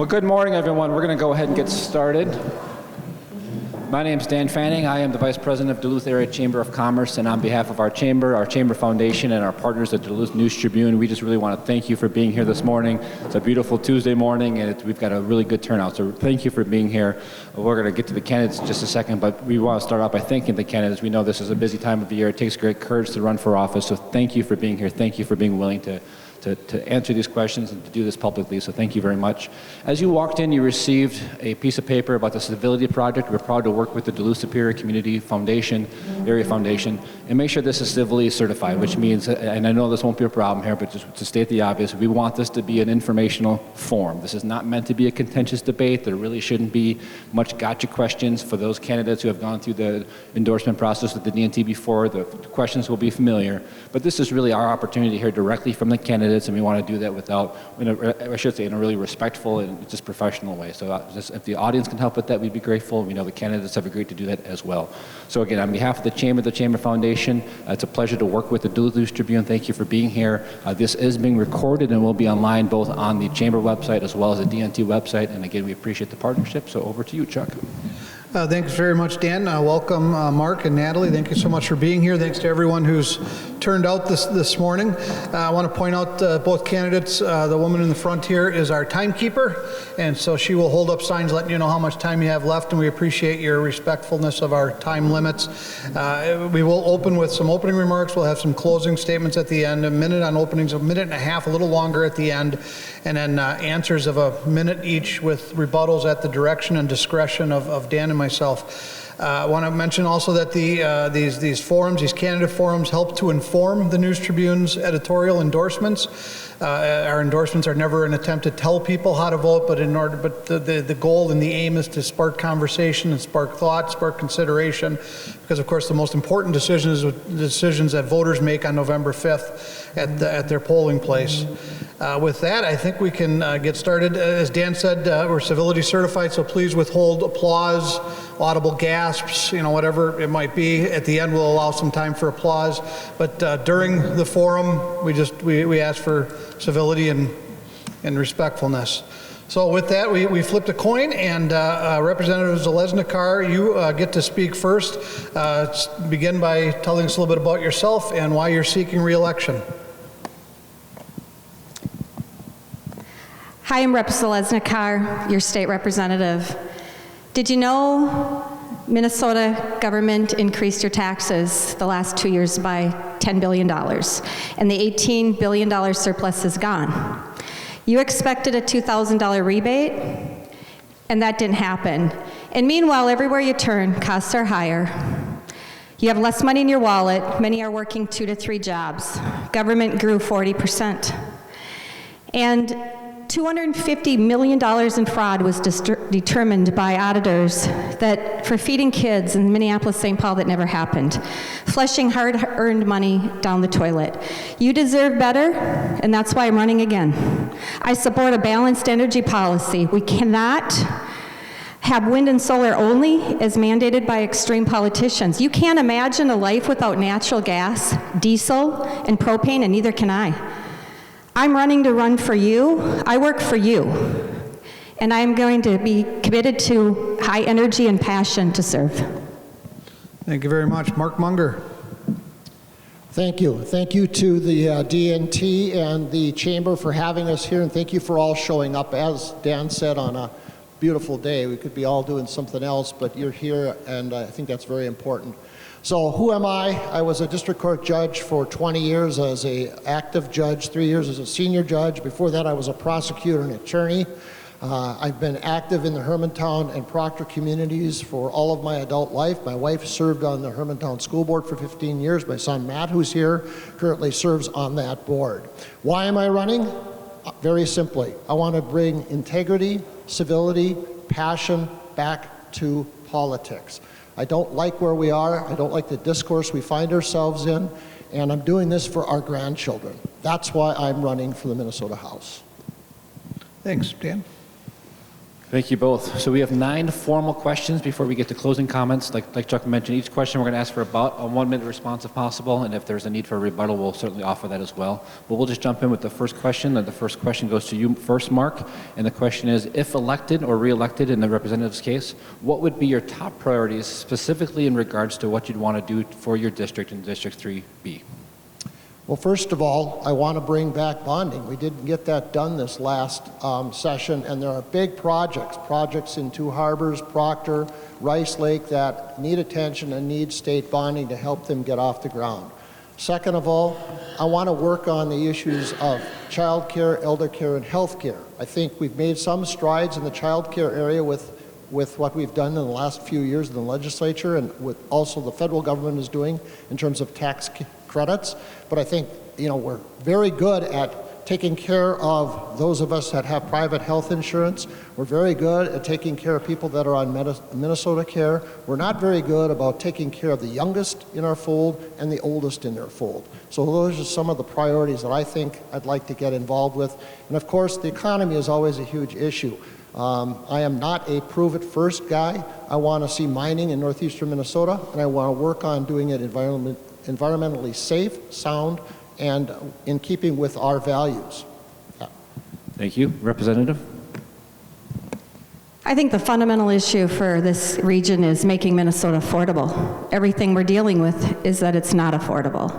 Well, good morning, everyone. We're going to go ahead and get started. My name is Dan Fanning. I am the Vice President of Duluth Area Chamber of Commerce, and on behalf of our Chamber Foundation, and our partners at Duluth News Tribune, we just really want to thank you for being here this morning. It's a beautiful Tuesday morning, and we've got a really good turnout, so thank you for being here. We're going to get to the candidates in just a second, but we want to start out by thanking the candidates. We know this is a busy time of the year. It takes great courage to run for office, so thank you for being here. Thank you for being willing to answer these questions and to do this publicly, so thank you very much. As you walked in, you received a piece of paper about the Civility Project. We're proud to work with the Duluth Superior Community Foundation, Area Foundation, and make sure this is civilly certified, which means, and I know this won't be a problem here, but just to state the obvious, we want this to be an informational forum. This is not meant to be a contentious debate. There really shouldn't be much gotcha questions for those candidates who have gone through the endorsement process with the DNT before. The questions will be familiar, but this is really our opportunity to hear directly from the candidates, and we want to do that without, in a really respectful and just professional way. So if the audience can help with that, we'd be grateful. We know the candidates have agreed to do that as well. So again, on behalf of the Chamber Foundation, it's a pleasure to work with the Duluth News Tribune. Thank you for being here. This is being recorded and will be online both on the Chamber website as well as the DNT website. And again, we appreciate the partnership. So over to you, Chuck. Thanks very much, Dan. Welcome, Mark and Natalie. Thank you so much for being here. Thanks to everyone who's turned out this morning. I want to point out both candidates. The woman in the front here is our timekeeper, and so she will hold up signs letting you know how much time you have left, and we appreciate your respectfulness of our time limits. We will open with some opening remarks. We'll have some closing statements at the end, a minute on openings, a minute and a half, a little longer at the end, and then answers of a minute each with rebuttals at the direction and discretion of Dan and myself. I want to mention also that these forums, these candidate forums, help to inform the News Tribune's editorial endorsements. Our endorsements are never an attempt to tell people how to vote, but the goal and the aim is to spark conversation and spark thought, spark consideration, because of course the most important decisions are the decisions that voters make on November 5th at their polling place. With that, I think we can get started. As Dan said, we're civility certified, so please withhold applause, audible gasps, whatever it might be. At the end, we'll allow some time for applause. But during the forum, we ask for civility and respectfulness. So with that, we flipped a coin, and Representative Zeleznikar, you get to speak first. Begin by telling us a little bit about yourself and why you're seeking re-election. Hi, I'm Rep. Zeleznikar, your state representative. Did you know Minnesota government increased your taxes the last 2 years by $10 billion, and the $18 billion surplus is gone? You expected a $2,000 rebate, and that didn't happen. And meanwhile, everywhere you turn, costs are higher. You have less money in your wallet. Many are working 2 to 3 jobs. Government grew 40%. And $250 million in fraud was determined by auditors that for feeding kids in Minneapolis-St. Paul that never happened, flushing hard-earned money down the toilet. You deserve better, and that's why I'm running again. I support a balanced energy policy. We cannot have wind and solar only as mandated by extreme politicians. You can't imagine a life without natural gas, diesel, and propane, and neither can I. I'm running to run for you. I work for you. And I'm going to be committed to high energy and passion to serve. Thank you very much. Mark Munger. Thank you. Thank you to the DNT and the Chamber for having us here, and thank you for all showing up. As Dan said, on a beautiful day, we could be all doing something else, but you're here, and I think that's very important. So who am I? I was a district court judge for 20 years as an active judge, 3 years as a senior judge. Before that, I was a prosecutor and attorney. I've been active in the Hermantown and Proctor communities for all of my adult life. My wife served on the Hermantown School Board for 15 years. My son, Matt, who's here, currently serves on that board. Why am I running? Very simply, I want to bring integrity, civility, passion back to politics. I don't like where we are. I don't like the discourse we find ourselves in, and I'm doing this for our grandchildren. That's why I'm running for the Minnesota House. Thanks, Dan. Thank you both. So we have 9 formal questions before we get to closing comments. Like Chuck mentioned, each question we're going to ask for about a 1-minute response if possible, and if there's a need for a rebuttal, we'll certainly offer that as well. But we'll just jump in with the first question, and the first question goes to you first, Mark. And the question is, if elected or re-elected in the representative's case, what would be your top priorities specifically in regards to what you'd want to do for your district in District 3B? Well, first of all, I want to bring back bonding. We didn't get that done this last session, and there are big projects in Two Harbors, Proctor, Rice Lake that need attention and need state bonding to help them get off the ground. Second of all, I want to work on the issues of child care, elder care, and health care. I think we've made some strides in the child care area with what we've done in the last few years in the legislature and with also the federal government is doing in terms of tax credits. But I think, we're very good at taking care of those of us that have private health insurance. We're very good at taking care of people that are on Minnesota Care. We're not very good about taking care of the youngest in our fold and the oldest in their fold. So those are some of the priorities that I think I'd like to get involved with. And of course, the economy is always a huge issue. I am not a prove-it-first guy. I want to see mining in northeastern Minnesota, and I want to work on doing it environmentally safe, sound, and in keeping with our values. Yeah. Thank you. Representative? I think the fundamental issue for this region is making Minnesota affordable. Everything we're dealing with is that it's not affordable.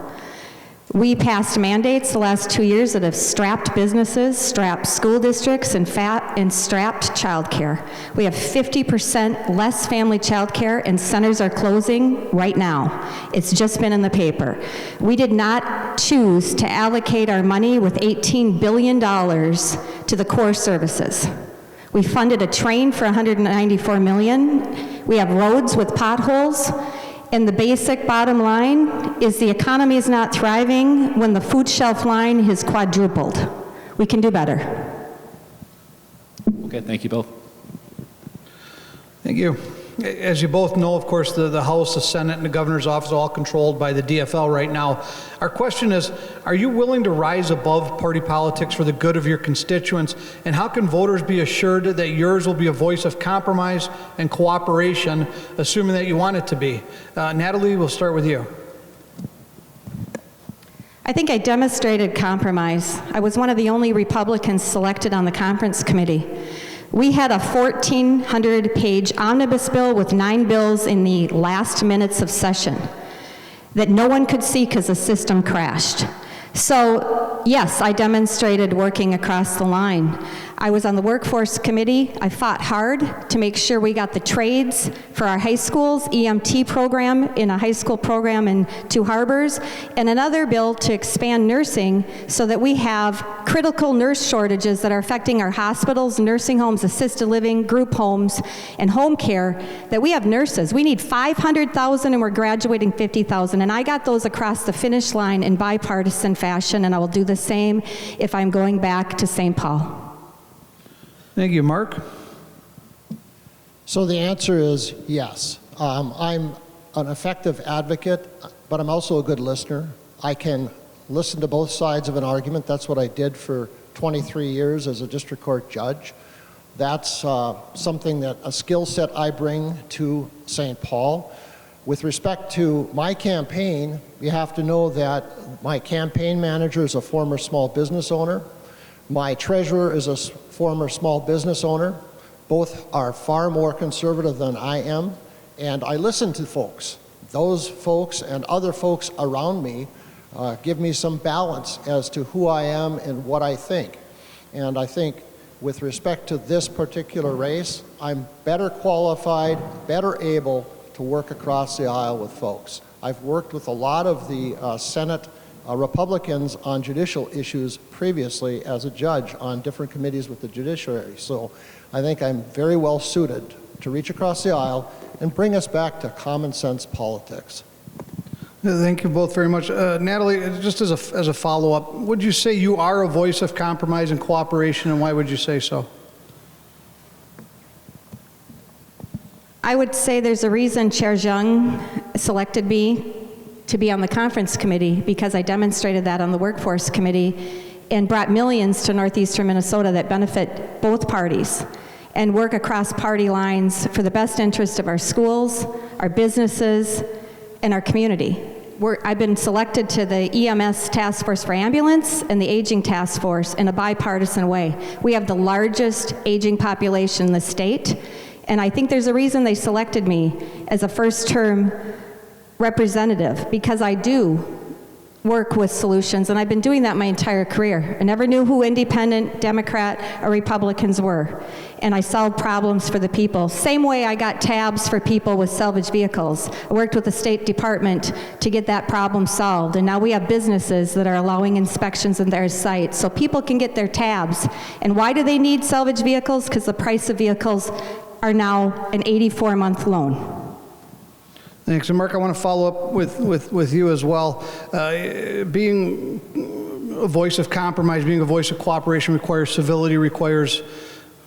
We passed mandates the last 2 years that have strapped businesses, strapped school districts, and strapped childcare. We have 50% less family childcare, and centers are closing right now. It's just been in the paper. We did not choose to allocate our money with $18 billion to the core services. We funded a train for $194 million. We have roads with potholes. And the basic bottom line is the economy is not thriving when the food shelf line has quadrupled. We can do better. Okay, thank you both. Thank you. As you both know, of course, the House, the Senate, and the Governor's office are all controlled by the DFL right now. Our question is, are you willing to rise above party politics for the good of your constituents? And how can voters be assured that yours will be a voice of compromise and cooperation, assuming that you want it to be? Natalie, we'll start with you. I think I demonstrated compromise. I was one of the only Republicans selected on the conference committee. We had a 1,400-page omnibus bill with 9 bills in the last minutes of session that no one could see because the system crashed. So, yes, I demonstrated working across the line. I was on the workforce committee. I fought hard to make sure we got the trades for our high schools, EMT program in a high school program in Two Harbors, and another bill to expand nursing so that we have critical nurse shortages that are affecting our hospitals, nursing homes, assisted living, group homes, and home care, that we have nurses. We need 500,000 and we're graduating 50,000, and I got those across the finish line in bipartisan fashion, and I will do the same if I'm going back to St. Paul. Thank you. Mark? So the answer is yes. I'm an effective advocate, but I'm also a good listener. I can listen to both sides of an argument. That's what I did for 23 years as a district court judge. That's something that a skill set I bring to St. Paul. With respect to my campaign, you have to know that my campaign manager is a former small business owner. My treasurer is a former small business owner. Both are far more conservative than I am, and I listen to folks. Those folks and other folks around me give me some balance as to who I am and what I think. And I think with respect to this particular race, I'm better qualified, better able to work across the aisle with folks. I've worked with a lot of the Senate Republicans on judicial issues previously as a judge on different committees with the judiciary. So I think I'm very well suited to reach across the aisle and bring us back to common sense politics. Thank you both very much. Natalie, just as a follow-up, would you say you are a voice of compromise and cooperation, and why would you say so? I would say there's a reason Chair Jung selected me to be on the conference committee, because I demonstrated that on the workforce committee and brought millions to northeastern Minnesota that benefit both parties. and work across party lines for the best interest of our schools, our businesses, and our community. I've been selected to the EMS Task Force for Ambulance and the Aging Task Force in a bipartisan way. We have the largest aging population in the state, and I think there's a reason they selected me as a first-term representative, because I do work with solutions, and I've been doing that my entire career. I never knew who independent, Democrat, or Republicans were, and I solved problems for the people. Same way I got tabs for people with salvage vehicles. I worked with the State Department to get that problem solved, and now we have businesses that are allowing inspections in their sites so people can get their tabs. And why do they need salvage vehicles? Because the price of vehicles are now an 84-month loan. Thanks. And Mark, I want to follow up with you as well. Being a voice of compromise, being a voice of cooperation requires civility, requires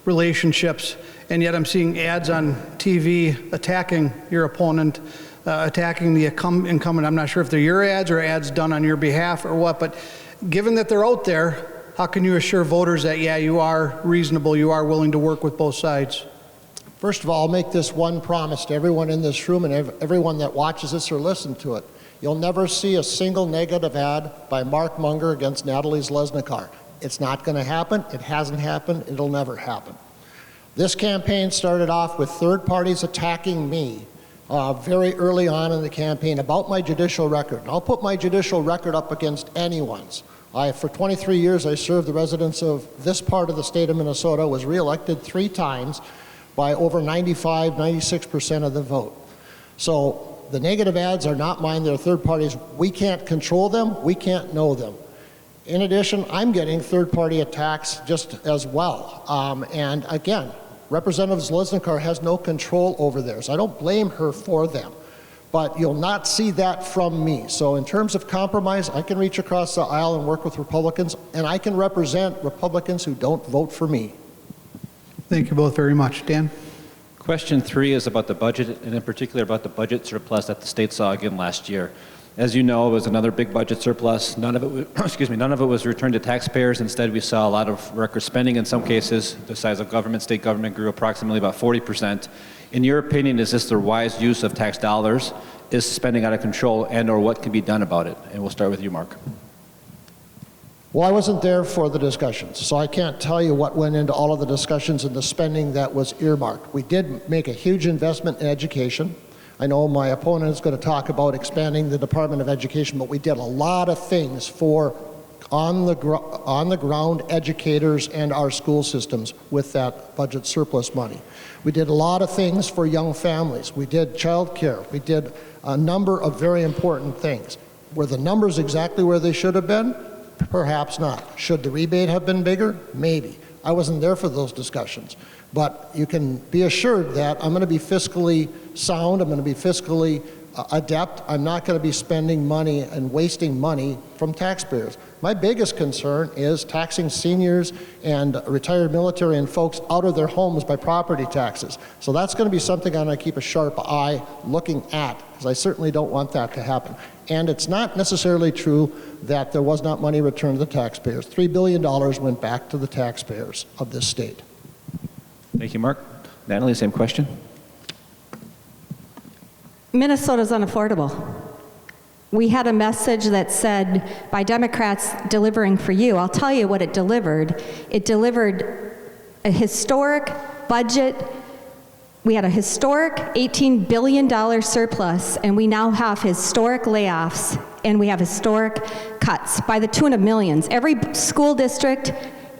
relationships, and yet I'm seeing ads on TV attacking your opponent, attacking the incumbent. I'm not sure if they're your ads or ads done on your behalf or what, but given that they're out there, how can you assure voters that, yeah, you are reasonable, you are willing to work with both sides? First of all, I'll make this one promise to everyone in this room and everyone that watches this or listens to it. You'll never see a single negative ad by Mark Munger against Natalie Zeleznikar. It's not going to happen. It hasn't happened. It'll never happen. This campaign started off with third parties attacking me very early on in the campaign about my judicial record. And I'll put my judicial record up against anyone's. For 23 years, I served the residents of this part of the state of Minnesota, was reelected 3 times, by over 95, 96% of the vote. So the negative ads are not mine, they're third parties. We can't control them, we can't know them. In addition, I'm getting third-party attacks just as well. And again, Representative Zeleznikar has no control over theirs. I don't blame her for them, but you'll not see that from me. So in terms of compromise, I can reach across the aisle and work with Republicans, and I can represent Republicans who don't vote for me. Thank you both very much. Dan? Question 3 is about the budget, and in particular about the budget surplus that the state saw again last year. As you know, it was another big budget surplus. None of it, none of it was returned to taxpayers. Instead, we saw a lot of record spending in some cases. The size of government, state government, grew approximately about 40%. In your opinion, is this the wise use of tax dollars? Is spending out of control, and/or what can be done about it? And we'll start with you, Mark. Well, I wasn't there for the discussions, so I can't tell you what went into all of the discussions and the spending that was earmarked. We did make a huge investment in education. I know my opponent is going to talk about expanding the Department of Education, but we did a lot of things for on the ground educators and our school systems with that budget surplus money. We did a lot of things for young families. We did child care. We did a number of very important things. Were the numbers exactly where they should have been? Perhaps not. Should the rebate have been bigger? Maybe. I wasn't there for those discussions. But you can be assured that I'm going to be fiscally sound, I'm going to be fiscally adept, I'm not going to be spending money and wasting money from taxpayers. My biggest concern is taxing seniors and retired military and folks out of their homes by property taxes. So that's going to be something I'm going to keep a sharp eye looking at, because I certainly don't want that to happen. And it's not necessarily true that there was not money returned to the taxpayers. $3 billion went back to the taxpayers of this state. Thank you, Mark. Natalie, same question. Minnesota's unaffordable. We had a message that said, by Democrats delivering for you. I'll tell you what it delivered. It delivered a historic budget. We had a historic $18 billion surplus, and we now have historic layoffs, and we have historic cuts by the tune of millions. Every school district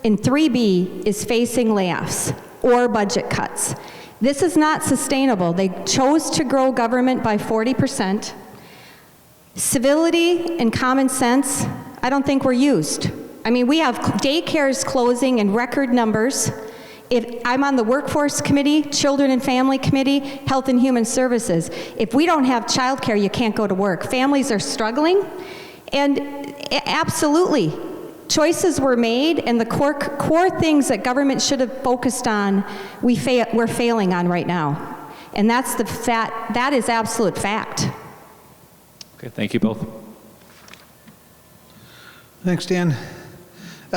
in 3B is facing layoffs or budget cuts. This is not sustainable. They chose to grow government by 40%. Civility and common sense, I don't think were used. I mean, we have daycares closing in record numbers. If I'm on the Workforce Committee, Children and Family Committee, Health and Human Services. If we don't have childcare, you can't go to work. Families are struggling, and absolutely, choices were made, and the core things that government should have focused on, we're failing on right now. And that's that is absolute fact. Okay, thank you both. Thanks, Dan.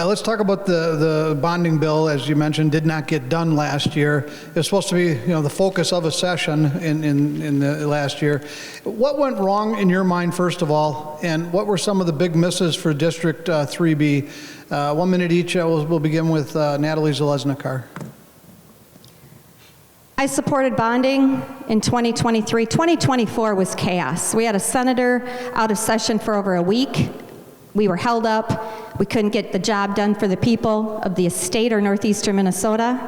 Let's talk about the bonding bill. As you mentioned, did not get done last year. It was supposed to be, the focus of a session in the last year. What went wrong in your mind, first of all, and what were some of the big misses for District 3B? 1 minute each. We'll begin with Natalie Zeleznikar. I supported bonding in 2023. 2024 was chaos. We had a senator out of session for over a week. We were held up. We couldn't get the job done for the people of the estate or northeastern Minnesota.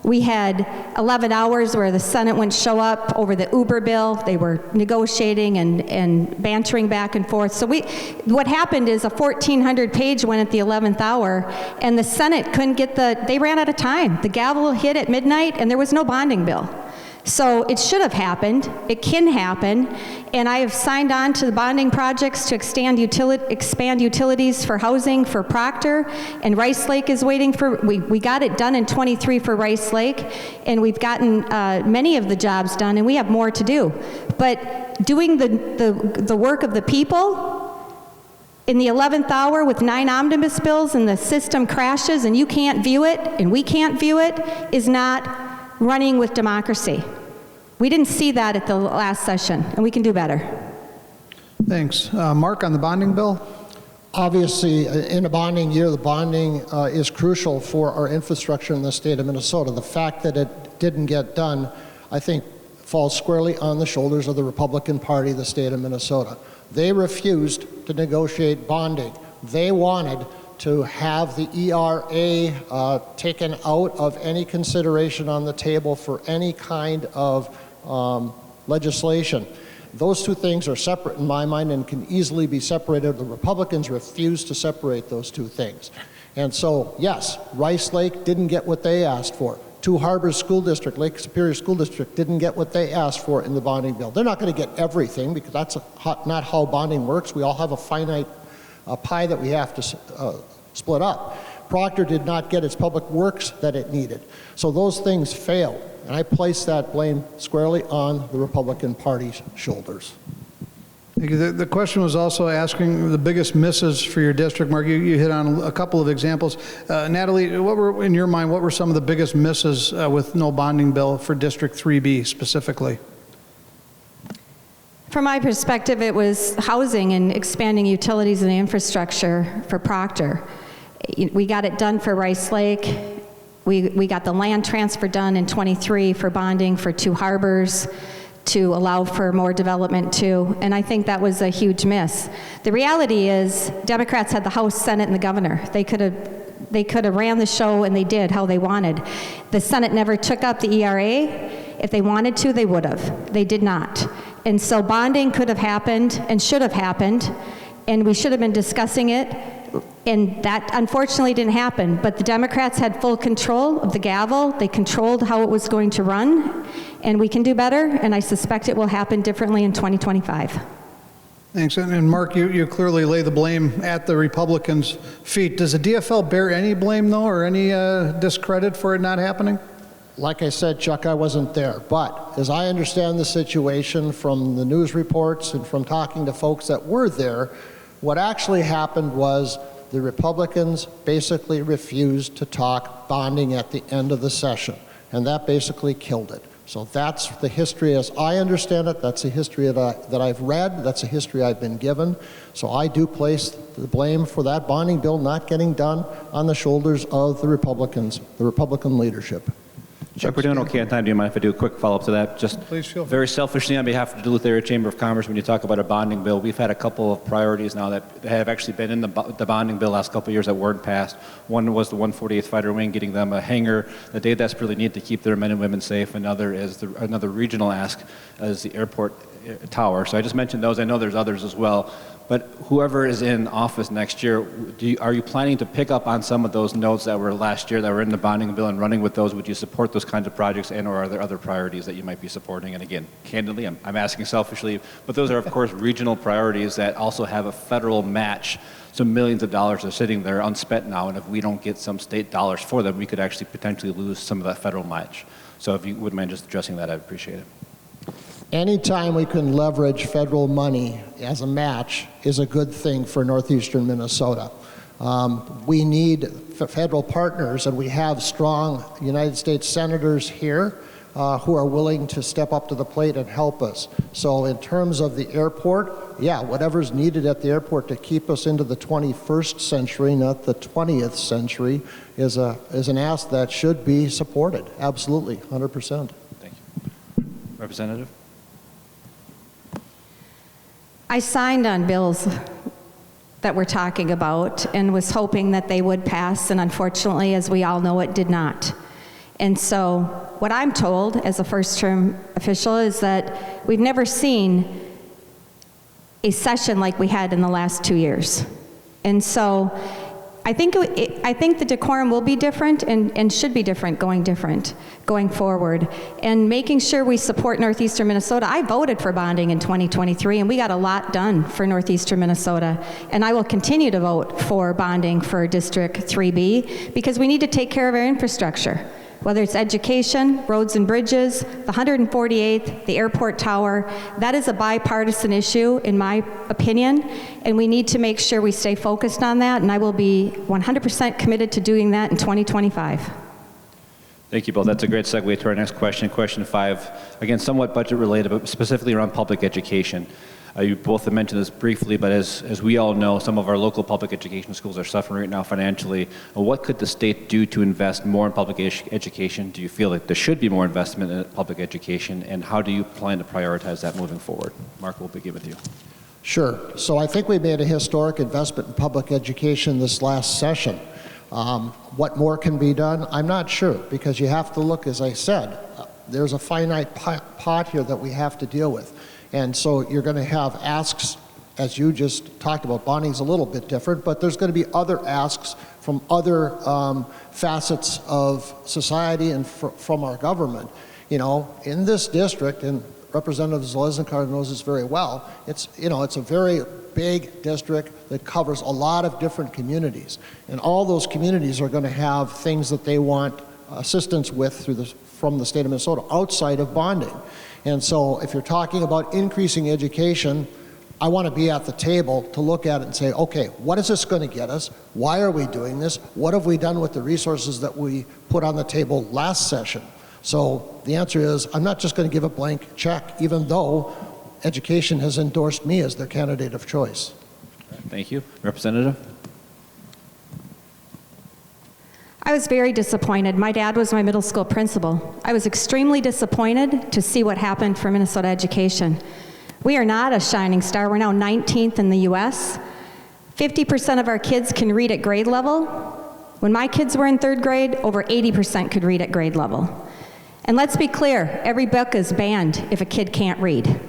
We had 11 hours where the Senate wouldn't show up over the Uber bill. They were negotiating and bantering back and forth. So what happened is a 1,400-page went at the 11th hour, and the Senate couldn't get they ran out of time. The gavel hit at midnight, and there was no bonding bill. So it should have happened. It can happen. And I have signed on to the bonding projects to expand utilities for housing for Proctor. And Rice Lake is waiting for, we got it done in 23 for Rice Lake. And we've gotten many of the jobs done, and we have more to do. But doing the work of the people in the 11th hour with 9 omnibus bills and the system crashes and you can't view it and we can't view it is not running with democracy. We didn't see that at the last session, and we can do better. Thanks. Mark, on the bonding bill? Obviously, in a bonding year, the bonding is crucial for our infrastructure in the state of Minnesota. The fact that it didn't get done, I think, falls squarely on the shoulders of the Republican Party of the state of Minnesota. They refused to negotiate bonding. They wanted to have the ERA taken out of any consideration on the table for any kind of legislation. Those two things are separate in my mind and can easily be separated. The Republicans refused to separate those two things. And so, yes, Rice Lake didn't get what they asked for. Two Harbors School District, Lake Superior School District didn't get what they asked for in the bonding bill. They're not going to get everything because that's not how bonding works. We all have a finite pie that we have to split up. Proctor did not get its public works that it needed. So those things failed. And I place that blame squarely on the Republican Party's shoulders. Thank you. The question was also asking the biggest misses for your district. Mark, you hit on a couple of examples. Natalie, what were, in your mind, what were some of the biggest misses with no bonding bill for District 3B specifically? From my perspective, it was housing and expanding utilities and infrastructure for Proctor. We got it done for Rice Lake. We got the land transfer done in 23 for bonding for Two Harbors to allow for more development too, and I think that was a huge miss. The reality is Democrats had the House, Senate, and the governor. They could have ran the show, and they did how they wanted. The Senate never took up the ERA. If they wanted to, they would have. They did not. And so bonding could have happened and should have happened, and we should have been discussing it, and that unfortunately didn't happen. But the Democrats had full control of the gavel. They controlled how it was going to run, and we can do better, and I suspect it will happen differently in 2025. Thanks. And Mark, you clearly lay the blame at the Republicans' feet. Does the DFL bear any blame, though, or any discredit for it not happening? Like I said, Chuck, I wasn't there. But as I understand the situation from the news reports and from talking to folks that were there, what actually happened was the Republicans basically refused to talk bonding at the end of the session. And that basically killed it. So that's the history as I understand it. That's the history that I've read. That's the history I've been given. So I do place the blame for that bonding bill not getting done on the shoulders of the Republicans, the Republican leadership. Chuck, we're doing okay on time. Do you mind if I do a quick follow-up to that? Just Please feel free. very selfishly on behalf of the Duluth Area Chamber of Commerce, when you talk about a bonding bill, we've had a couple of priorities now that have actually been in the bonding bill last couple of years that weren't passed. One was the 148th Fighter Wing, getting them a hangar that they desperately need to keep their men and women safe. Another is another regional ask is the airport tower. So I just mentioned those. I know there's others as well. But whoever is in office next year, are you planning to pick up on some of those notes that were last year that were in the bonding bill and running with those? Would you support those kinds of projects, and or are there other priorities that you might be supporting? And again, candidly, I'm asking selfishly, but those are, of course, regional priorities that also have a federal match. So millions of dollars are sitting there unspent now, and if we don't get some state dollars for them, we could actually potentially lose some of that federal match. So if you wouldn't mind just addressing that, I'd appreciate it. Anytime we can leverage federal money as a match is a good thing for northeastern Minnesota. We need federal partners, and we have strong United States senators here who are willing to step up to the plate and help us. So in terms of the airport, yeah, whatever's needed at the airport to keep us into the 21st century, not the 20th century, is an ask that should be supported. Absolutely, 100%. Thank you. Representative? I signed on bills that we're talking about and was hoping that they would pass, and unfortunately, as we all know, it did not. And so what I'm told as a first-term official is that we've never seen a session like we had in the last 2 years. And so I think the decorum will be different and should be different going forward. And making sure we support Northeastern Minnesota. I voted for bonding in 2023, and we got a lot done for Northeastern Minnesota. And I will continue to vote for bonding for District 3B because we need to take care of our infrastructure. Whether it's education, roads and bridges, the 148th, the airport tower, that is a bipartisan issue in my opinion, and we need to make sure we stay focused on that, and I will be 100% committed to doing that in 2025. Thank you both. That's a great segue to our next question. Question 5, again, somewhat budget related, but specifically around public education. You both have mentioned this briefly, but as we all know, some of our local public education schools are suffering right now financially. What could the state do to invest more in public education? Do you feel like there should be more investment in public education, and how do you plan to prioritize that moving forward? Mark, we'll begin with you. Sure. So I think we made a historic investment in public education this last session. What more can be done? I'm not sure, because you have to look, as I said, there's a finite pot here that we have to deal with. And so you're going to have asks, as you just talked about. Bonding's a little bit different, but there's going to be other asks from other facets of society and from our government. You know, in this district, and Representative Zeleznikar knows this very well, it's a very big district that covers a lot of different communities. And all those communities are going to have things that they want assistance with from the state of Minnesota outside of bonding. And so if you're talking about increasing education, I want to be at the table to look at it and say, okay, what is this going to get us? Why are we doing this? What have we done with the resources that we put on the table last session? So the answer is, I'm not just going to give a blank check, even though education has endorsed me as their candidate of choice. Thank you. Representative? I was very disappointed. My dad was my middle school principal. I was extremely disappointed to see what happened for Minnesota education. We are not a shining star. We're now 19th in the U.S. 50% of our kids can read at grade level. When my kids were in 3rd grade, over 80% could read at grade level. And let's be clear, every book is banned if a kid can't read.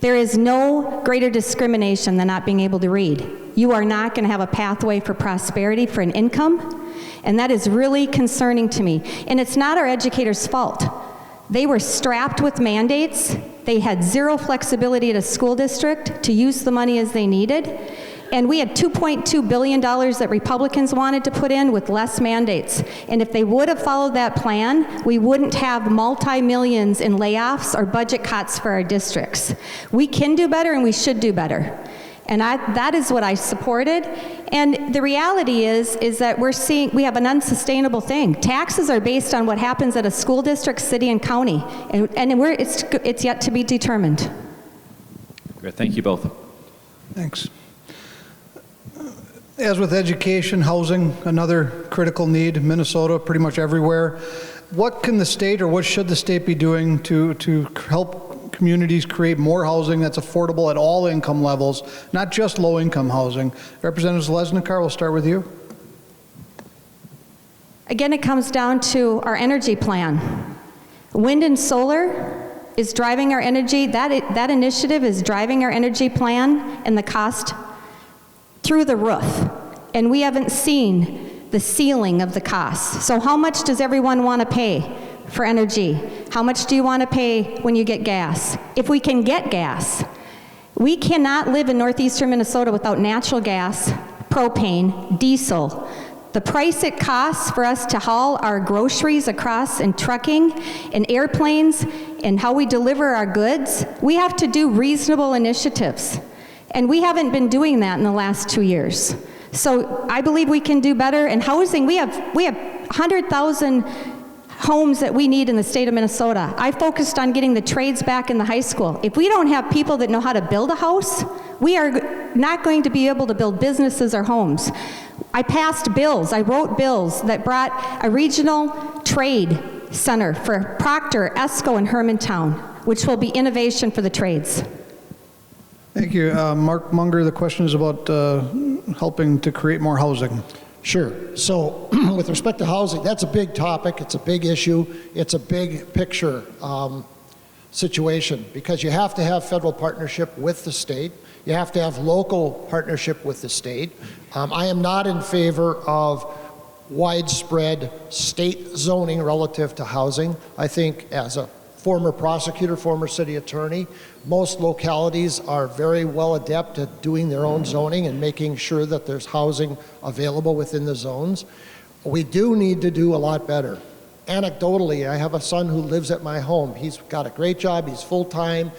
There is no greater discrimination than not being able to read. You are not going to have a pathway for prosperity for an income. And that is really concerning to me. And it's not our educators' fault. They were strapped with mandates. They had zero flexibility at a school district to use the money as they needed. And we had $2.2 billion that Republicans wanted to put in with less mandates. And if they would have followed that plan, we wouldn't have multi-millions in layoffs or budget cuts for our districts. We can do better and we should do better. And that is what I supported. And the reality is that we have an unsustainable thing. Taxes are based on what happens at a school district, city, and county. And it's yet to be determined. Great. Thank you both. Thanks. As with education, housing, another critical need, Minnesota, pretty much everywhere. What can the state, or what should the state be doing to help communities create more housing that's affordable at all income levels, not just low-income housing? Representative Zeleznikar, we'll start with you. Again, it comes down to our energy plan. Wind and solar is driving our energy. That initiative is driving our energy plan and the cost through the roof. And we haven't seen the ceiling of the costs. So how much does everyone want to pay for energy? How much do you want to pay when you get gas? If we can get gas. We cannot live in northeastern Minnesota without natural gas, propane, diesel. The price it costs for us to haul our groceries across in trucking and airplanes and how we deliver our goods, we have to do reasonable initiatives. And we haven't been doing that in the last 2 years. So I believe we can do better. In housing, we have 100,000 homes that we need in the state of Minnesota. I focused on getting the trades back in the high school. If we don't have people that know how to build a house, we are not going to be able to build businesses or homes. I passed bills, I wrote bills that brought a regional trade center for Proctor, Esco, and Hermantown, which will be innovation for the trades. Thank you. Mark Munger, the question is about helping to create more housing. Sure. So with respect to housing, that's a big topic. It's a big issue. It's a big picture situation because you have to have federal partnership with the state. You have to have local partnership with the state. I am not in favor of widespread state zoning relative to housing. I think as a former prosecutor, former city attorney, most localities are very well adept at doing their own zoning and making sure that there's housing available within the zones. We do need to do a lot better. Anecdotally, I have a son who lives at my home. He's got a great job, he's full-time,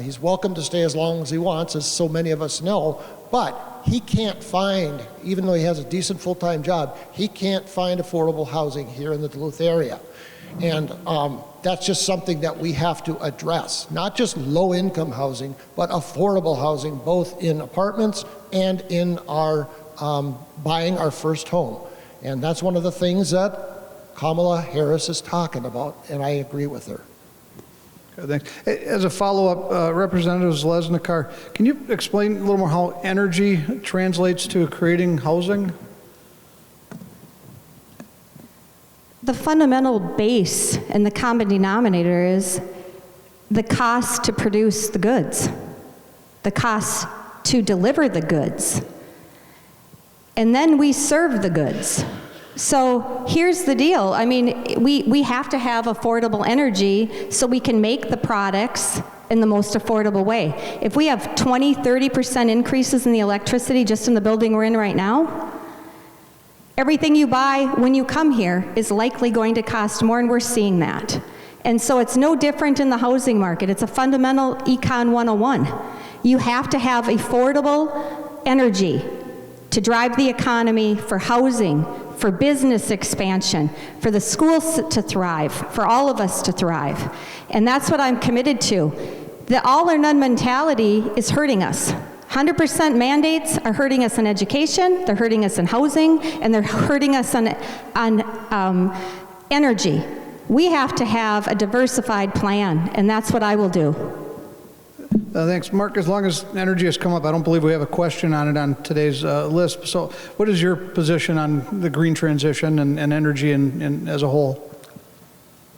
he's welcome to stay as long as he wants, as so many of us know, but he can't find, even though he has a decent full-time job, he can't find affordable housing here in the Duluth area. And that's just something that we have to address. Not just low-income housing, but affordable housing, both in apartments and in our buying our first home. And that's one of the things that Kamala Harris is talking about, and I agree with her. Okay, thanks. As a follow-up, Representative Zeleznikar, can you explain a little more how energy translates to creating housing? The fundamental base and the common denominator is the cost to produce the goods, the cost to deliver the goods, and then we serve the goods. So here's the deal. I mean, we have to have affordable energy so we can make the products in the most affordable way. If we have 20, 30% increases in the electricity just in the building we're in right now, everything you buy when you come here is likely going to cost more, and we're seeing that. And so it's no different in the housing market. It's a fundamental Econ 101. You have to have affordable energy to drive the economy, for housing, for business expansion, for the schools to thrive, for all of us to thrive. And that's what I'm committed to. The all or none mentality is hurting us. 100% mandates are hurting us in education, they're hurting us in housing, and they're hurting us on energy. We have to have a diversified plan, and that's what I will do. Thanks. Mark, as long as energy has come up, I don't believe we have a question on it on today's list. So what is your position on the green transition and energy as a whole?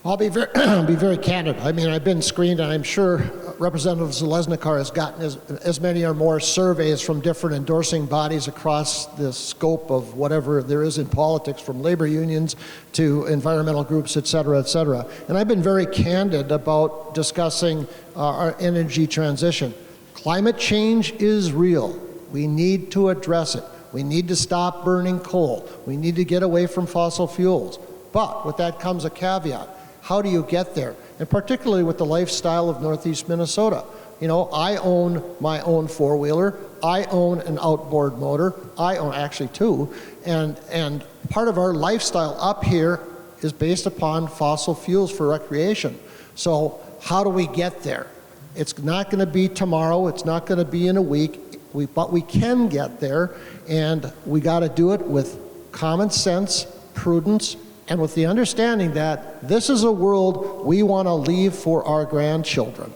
I'll be very candid. I mean, I've been screened, and I'm sure Representative Zeleznikar has gotten as many or more surveys from different endorsing bodies across the scope of whatever there is in politics, from labor unions to environmental groups, et cetera, et cetera. And I've been very candid about discussing our energy transition. Climate change is real. We need to address it. We need to stop burning coal. We need to get away from fossil fuels. But with that comes a caveat. How do you get there? And particularly with the lifestyle of Northeast Minnesota. You know, I own my own four-wheeler. I own an outboard motor. I own actually two. And part of our lifestyle up here is based upon fossil fuels for recreation. So how do we get there? It's not going to be tomorrow. It's not going to be in a week. But we can get there. And we got to do it with common sense, prudence, and with the understanding that this is a world we want to leave for our grandchildren.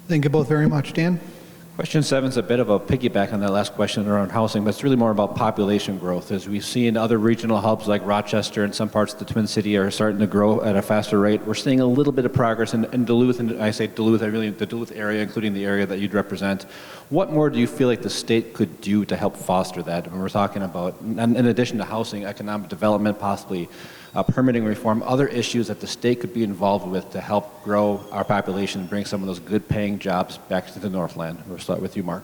Thank you both very much. Dan? Question 7 is a bit of a piggyback on that last question around housing, but it's really more about population growth. As we see in other regional hubs like Rochester and some parts of the Twin City are starting to grow at a faster rate, we're seeing a little bit of progress in Duluth, and I say Duluth, I really the Duluth area, including the area that you'd represent. What more do you feel like the state could do to help foster that? When we're talking about, in addition to housing, economic development, possibly permitting reform, other issues that the state could be involved with to help grow our population and bring some of those good paying jobs back to the Northland. We'll start with you, Mark.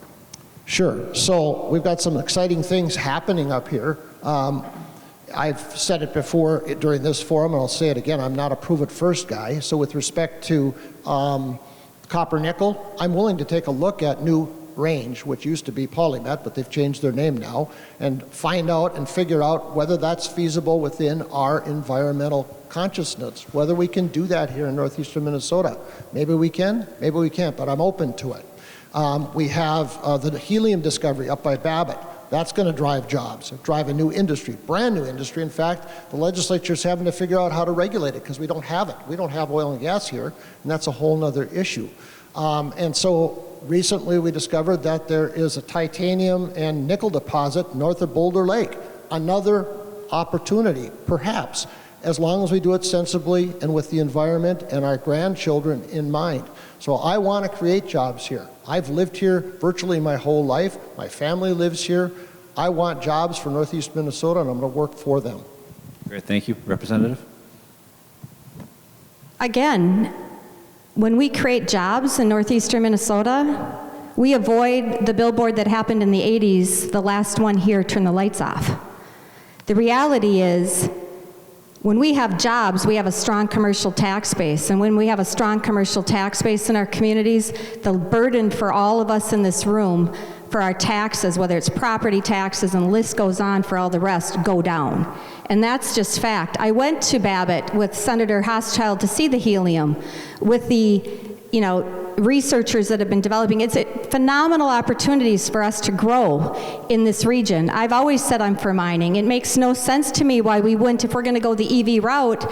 Sure. So we've got some exciting things happening up here. I've said it before during this forum, and I'll say it again, I'm not a prove it first guy. So with respect to copper nickel, I'm willing to take a look at new Range, which used to be Polymet, but they've changed their name now, and find out and figure out whether that's feasible within our environmental consciousness, whether we can do that here in northeastern Minnesota. Maybe we can, maybe we can't, but I'm open to it. We have the helium discovery up by Babbitt. That's going to drive jobs, drive a new industry, brand new industry. In fact, the legislature's having to figure out how to regulate it because we don't have it. We don't have oil and gas here, and that's a whole other issue. And so recently we discovered that there is a titanium and nickel deposit north of Boulder Lake. Another opportunity, perhaps, as long as we do it sensibly and with the environment and our grandchildren in mind. So I want to create jobs here. I've lived here virtually my whole life. My family lives here. I want jobs for Northeast Minnesota, and I'm going to work for them. Great, thank you. Representative? Again, when we create jobs in northeastern Minnesota, we avoid the billboard that happened in the 80s, the last one here, turn the lights off. The reality is, when we have jobs, we have a strong commercial tax base. And when we have a strong commercial tax base in our communities, the burden for all of us in this room for our taxes, whether it's property taxes and the list goes on for all the rest, go down. And that's just fact. I went to Babbitt with Senator Hochschild to see the helium with the, researchers that have been developing. It's phenomenal opportunities for us to grow in this region. I've always said I'm for mining. It makes no sense to me why we wouldn't, if we're going to go the EV route,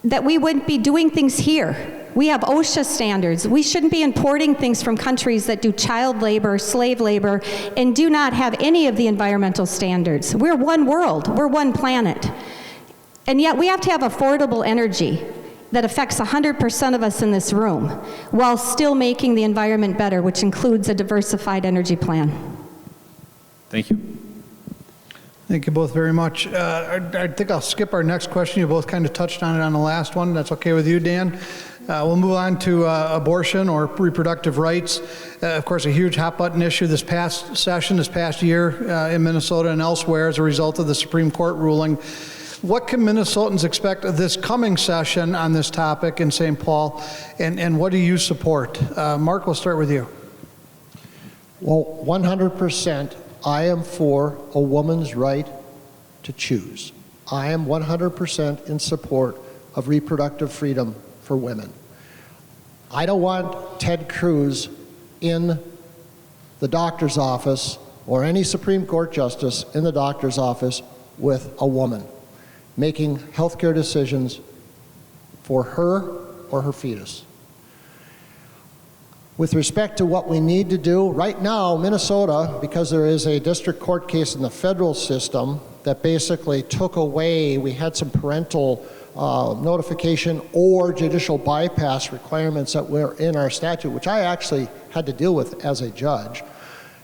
that we wouldn't be doing things here. We have OSHA standards. We shouldn't be importing things from countries that do child labor, slave labor, and do not have any of the environmental standards. We're one world. We're one planet. And yet we have to have affordable energy that affects 100% of us in this room while still making the environment better, which includes a diversified energy plan. Thank you. Thank you both very much. I think I'll skip our next question. You both kind of touched on it on the last one. That's okay with you, Dan? We'll move on to abortion or reproductive rights. Of course, a huge hot-button issue this past session, this past year in Minnesota and elsewhere as a result of the Supreme Court ruling. What can Minnesotans expect of this coming session on this topic in St. Paul, and what do you support? Mark, we'll start with you. Well, 100%, I am for a woman's right to choose. I am 100% in support of reproductive freedom for women. I don't want Ted Cruz in the doctor's office or any Supreme Court justice in the doctor's office with a woman making healthcare decisions for her or her fetus. With respect to what we need to do, right now, Minnesota, because there is a district court case in the federal system that basically took away, we had some parental notification or judicial bypass requirements that were in our statute, which I actually had to deal with as a judge.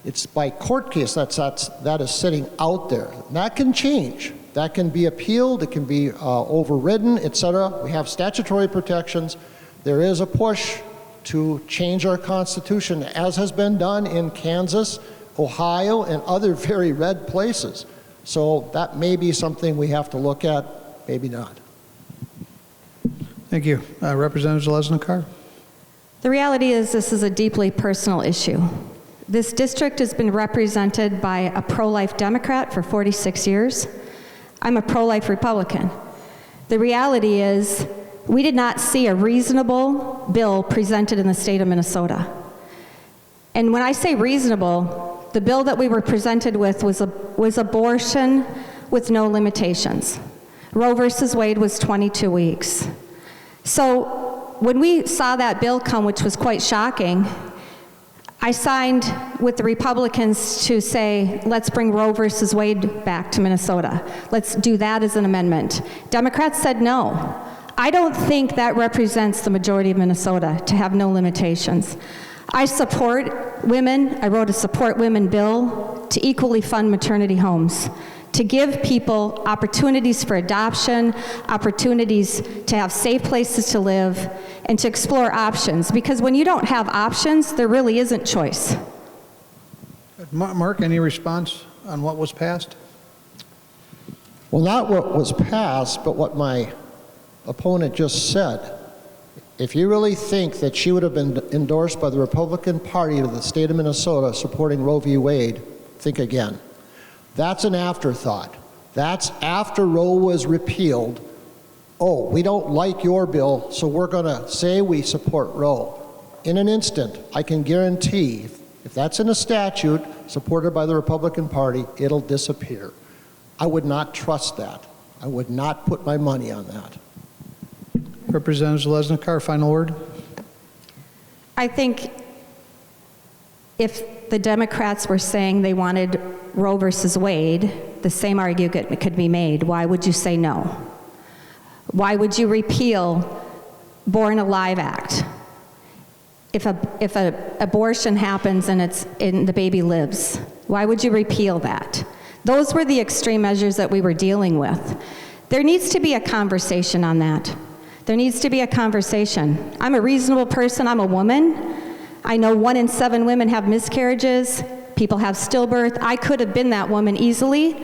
It's by court case that is sitting out there. That can change. That can be appealed, it can be overridden, etc. We have statutory protections. There is a push to change our Constitution, as has been done in Kansas, Ohio, and other very red places. So that may be something we have to look at, maybe not. Thank you. Representative Zeleznikar. The reality is this is a deeply personal issue. This district has been represented by a pro-life Democrat for 46 years. I'm a pro-life Republican. The reality is we did not see a reasonable bill presented in the state of Minnesota. And when I say reasonable, the bill that we were presented with was abortion with no limitations. Roe versus Wade was 22 weeks. So when we saw that bill come, which was quite shocking, I signed with the Republicans to say, let's bring Roe versus Wade back to Minnesota. Let's do that as an amendment. Democrats said no. I don't think that represents the majority of Minnesota to have no limitations. I support women. I wrote a Support Women bill to equally fund maternity homes, to give people opportunities for adoption, opportunities to have safe places to live, and to explore options. Because when you don't have options, there really isn't choice. Mark, any response on what was passed? Well, not what was passed, but what my opponent just said. If you really think that she would have been endorsed by the Republican Party of the state of Minnesota supporting Roe v. Wade, think again. That's an afterthought. That's after Roe was repealed. Oh, we don't like your bill, so we're going to say we support Roe. In an instant, I can guarantee, if that's in a statute supported by the Republican Party, it'll disappear. I would not trust that. I would not put my money on that. Representative Zeleznikar, final word. I think if the Democrats were saying they wanted Roe versus Wade, the same argument could be made. Why would you say no? Why would you repeal Born Alive Act? If a abortion happens and the baby lives, why would you repeal that? Those were the extreme measures that we were dealing with. There needs to be a conversation on that. There needs to be a conversation. I'm a reasonable person, I'm a woman. I know 1 in 7 women have miscarriages, people have stillbirth. I could have been that woman easily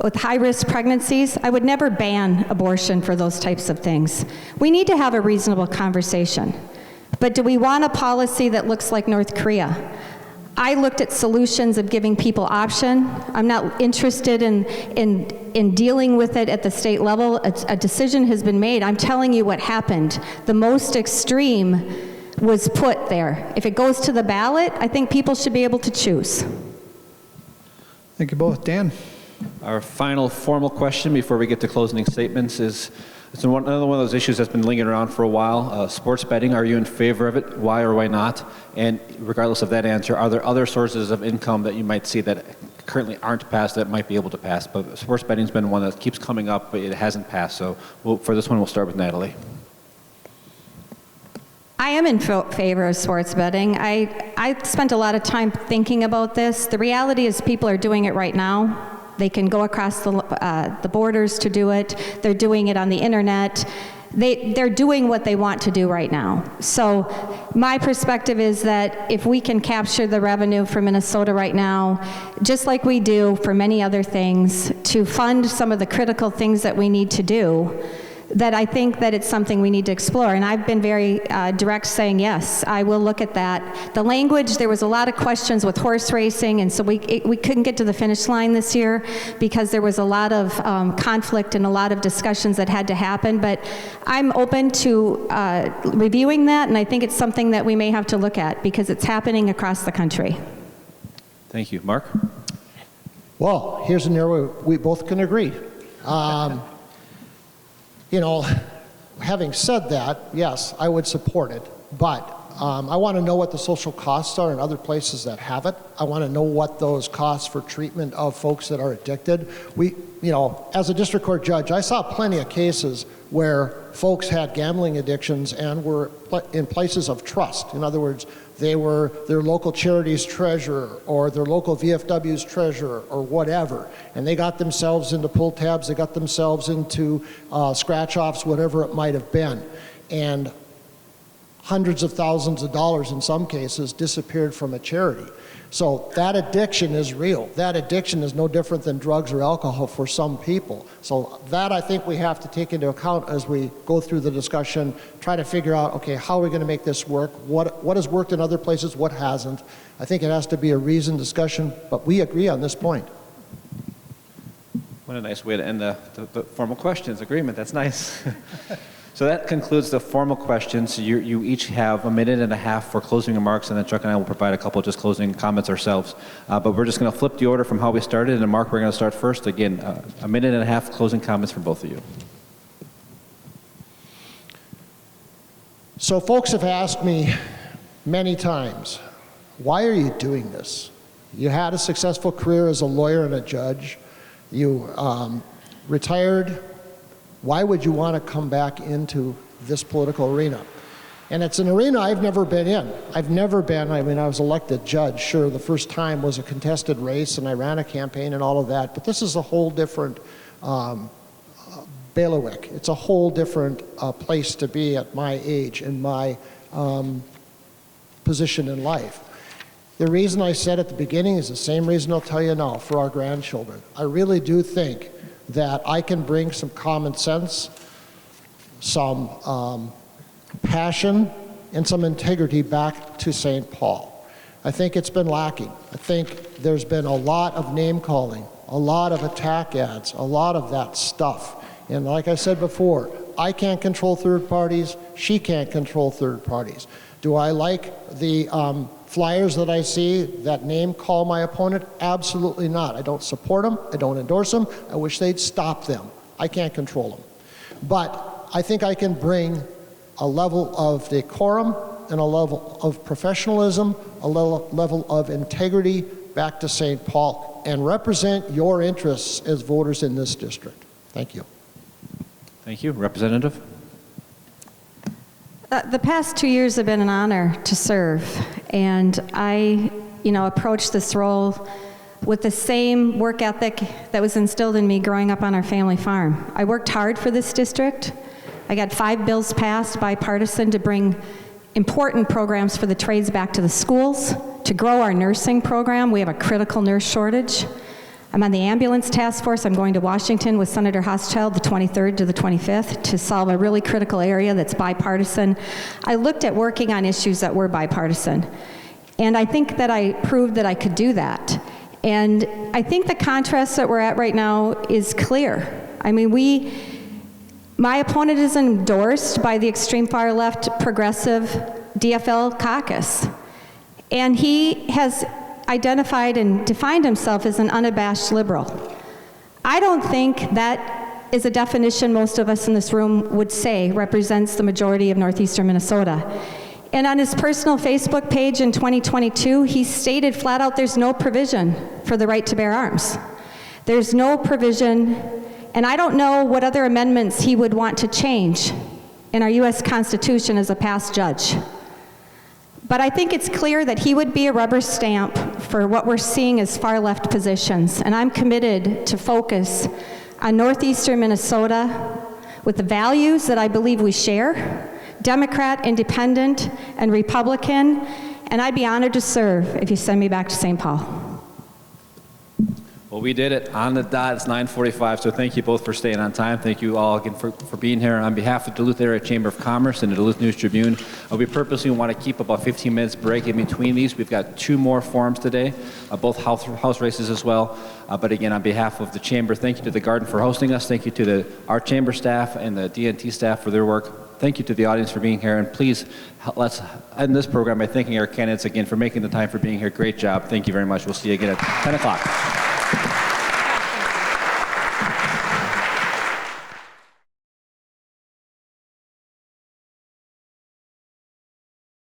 with high-risk pregnancies. I would never ban abortion for those types of things. We need to have a reasonable conversation. But do we want a policy that looks like North Korea? I looked at solutions of giving people option. I'm not interested in dealing with it at the state level. A decision has been made. I'm telling you what happened. The most extreme was put there. If it goes to the ballot, I think people should be able to choose. Thank you both. Dan? Our final formal question before we get to closing statements is, it's another one of those issues that's been lingering around for a while. Sports betting, are you in favor of it? Why or why not? And regardless of that answer, are there other sources of income that you might see that currently aren't passed that might be able to pass? But sports betting's been one that keeps coming up, but it hasn't passed. So for this one, we'll start with Natalie. I am in favor of sports betting. I spent a lot of time thinking about this. The reality is people are doing it right now. They can go across the borders to do it. They're doing it on the internet. They're doing what they want to do right now. So my perspective is that if we can capture the revenue for Minnesota right now, just like we do for many other things, to fund some of the critical things that we need to do, that I think that it's something we need to explore. And I've been very direct saying, yes, I will look at that. The language, there was a lot of questions with horse racing, and so we couldn't get to the finish line this year because there was a lot of conflict and a lot of discussions that had to happen. But I'm open to reviewing that, and I think it's something that we may have to look at because it's happening across the country. Thank you. Mark? Well, here's an area where we both can agree. You know, having said that, yes, I would support it, but I want to know what the social costs are in other places that have it. I want to know what those costs for treatment of folks that are addicted. You know, as a district court judge, I saw plenty of cases where folks had gambling addictions and were in places of trust. In other words, they were their local charity's treasurer or their local VFW's treasurer or whatever, and they got themselves into pull tabs, they got themselves into scratch-offs, whatever it might have been. And hundreds of thousands of dollars in some cases disappeared from a charity. So that addiction is real. That addiction is no different than drugs or alcohol for some people. So that I think we have to take into account as we go through the discussion, try to figure out, okay, how are we going to make this work? What has worked in other places, what hasn't? I think it has to be a reasoned discussion, but we agree on this point. What a nice way to end the formal questions. Agreement, that's nice. So that concludes the formal questions. You each have a minute and a half for closing remarks, and then Chuck and I will provide a couple just closing comments ourselves. But we're just going to flip the order from how we started, and Mark, we're going to start first. Again, a minute and a half closing comments from both of you. So folks have asked me many times, why are you doing this? You had a successful career as a lawyer and a judge. You retired. Why would you want to come back into this political arena? And it's an arena I've never been in. I was elected judge. Sure, the first time was a contested race, and I ran a campaign and all of that, but this is a whole different bailiwick. It's a whole different place to be at my age and my position in life. The reason I said at the beginning is the same reason I'll tell you now, for our grandchildren. I really do think that I can bring some common sense, some passion and some integrity back to St. Paul. I think it's been lacking. I think there's been a lot of name calling, a lot of attack ads, a lot of that stuff. And like I said before, I can't control third parties, she can't control third parties. Do I like the flyers that I see that name call my opponent? Absolutely not. I don't support them, I don't endorse them, I wish they'd stop them. I can't control them. But I think I can bring a level of decorum and a level of professionalism, a level of integrity back to St. Paul and represent your interests as voters in this district. Thank you. Thank you. Representative? The past 2 years have been an honor to serve, and I, approached this role with the same work ethic that was instilled in me growing up on our family farm. I worked hard for this district. I got 5 bills passed bipartisan to bring important programs for the trades back to the schools, to grow our nursing program. We have a critical nurse shortage. I'm on the ambulance task force. I'm going to Washington with Senator Hochschild the 23rd to the 25th to solve a really critical area that's bipartisan. I looked at working on issues that were bipartisan, and I think that I proved that I could do that. And I think the contrast that we're at right now is clear. I mean, my opponent is endorsed by the extreme far left progressive DFL caucus, and he has identified and defined himself as an unabashed liberal. I don't think that is a definition most of us in this room would say represents the majority of northeastern Minnesota. And on his personal Facebook page in 2022, he stated flat out there's no provision for the right to bear arms. There's no provision, and I don't know what other amendments he would want to change in our U.S. Constitution as a past judge. But I think it's clear that he would be a rubber stamp for what we're seeing as far left positions, and I'm committed to focus on northeastern Minnesota with the values that I believe we share, Democrat, Independent, and Republican, and I'd be honored to serve if you send me back to St. Paul. Well, we did it on the dot. It's 9:45, so thank you both for staying on time. Thank you all again for being here. On behalf of Duluth Area Chamber of Commerce and the Duluth News Tribune, we purposely want to keep about 15 minutes break in between these. We've got 2 more forums today, both house races as well. But again, on behalf of the Chamber, thank you to the Garden for hosting us. Thank you to our Chamber staff and the DNT staff for their work. Thank you to the audience for being here. And please, let's end this program by thanking our candidates again for making the time for being here. Great job. Thank you very much. We'll see you again at 10 o'clock.